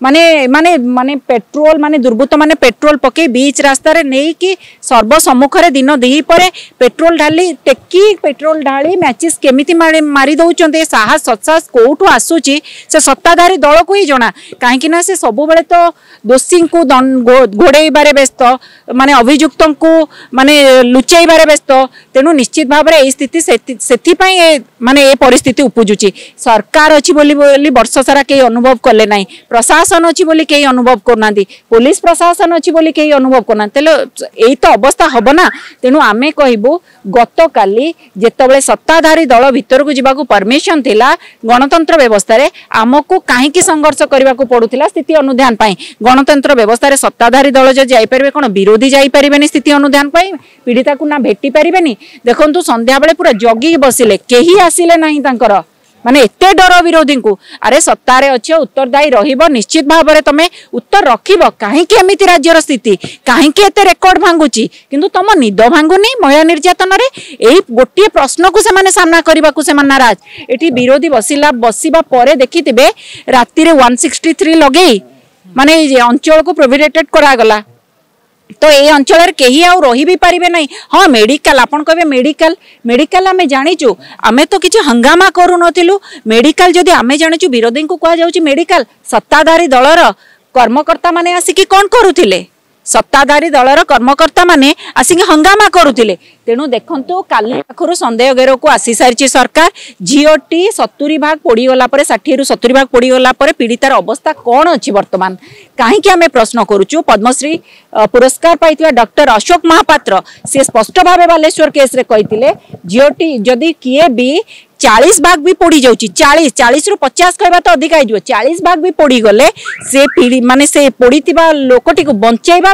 माने माने माने पेट्रोल माने दुर्बृत्त माने पेट्रोल पके बीच रास्ता रे नहीं कि सर्व सम्मुख रे दिन देही परे पेट्रोल ढाली टेकी पेट्रोल ढाली मैचिस केमिति मारी दउचंते साहस सत्साहस कोठू आसुची से सत्ताधारी दल को ही जना काहेकि ना से सब बेले तो दोषी को घोड़े व्यस्त माने अभियुक्त को माने लुचाइबारे व्यस्त तेणु निश्चित भाव में स्थिति से माने ये परिस्थिति उपजुची सरकार अच्छी बोली वर्ष सारा कई अनुभव कले ना प्रशासन अच्छी बोली कई अनुभव करना पुलिस प्रशासन अच्छी बोली कई अनुभव करना यही तो अवस्था हम ना तेणु आमे कहबू गत काली जेतबेले सत्ताधारी दल भितर को जीवाकू परमिशन थिला गणतंत्र व्यवस्था रे आमको काहेकि संघर्ष करने को पड़ुथिला स्थिति अनुध्यान पाई गणतंत्र व्यवस्था रे सत्ताधारी दल जो जाई परिबे कोन विरोधी जाई परिबेनी स्थिति अनुध्यान पाई पीड़िता को ना भेटी परिबेनी देखंतु संध्या बेले पूरा जगी बसिले केही आसिले नाही तांकर माने एते डर विरोधी को अरे सत्तारे अच्छे उत्तरदायी रहिबो निश्चित भाव में तमे उत्तर रखिबो काहेकि एमिति राज्यर स्थिति काहेकि एते रेकॉर्ड भांगुची किंतु तम निद भांगुनी महिला निर्यातन रे एही गोटे प्रश्न को से माने सामना करबा को से मन नाराज एठी विरोधी बसिबा परे देखिथिबे राति रे 163 लगेई माने अंचल को प्रोहिबिटेड करा गला तो ये अंचल कहीं आउ रही भी पारिबे नहीं हाँ मेडिकल आपन कहबे मेडिकल मेडिकल आमे जानिचु आमे तो किछि हंगामा करू नथिलु मेडिकल जदि आमे जानिचु विरोधी को कहा जाउची मेडिकल सत्ताधारी दलर कर्मकर्ता माने आसिकी कोन करूथिले सत्ताधारी दलर कर्मकर्ता माने आसिक हंगामा करुथिले तेणु देखंतु काली पाखरु संदेह घेर को आसी सारी सरकार झीटी 70 भाग पोड़ीगला 60 रु 70 भाग पोड़ीगला पीड़ितार अवस्था कौन अच्छी वर्तमान कहीं आम प्रश्न करुचु पद्मश्री पुरस्कार पाई डॉक्टर अशोक महापात्र सी स्पष्ट भाव बालेश्वर केस रे कही झीटी जदि किए भी 40 भाग भी पोड़ी जाउची 40 रु 50 कहबा तो अधिक आइजो 40 भाग भी पोड़ी गले से माने से पोड़ी लोकटी को बंचाइबा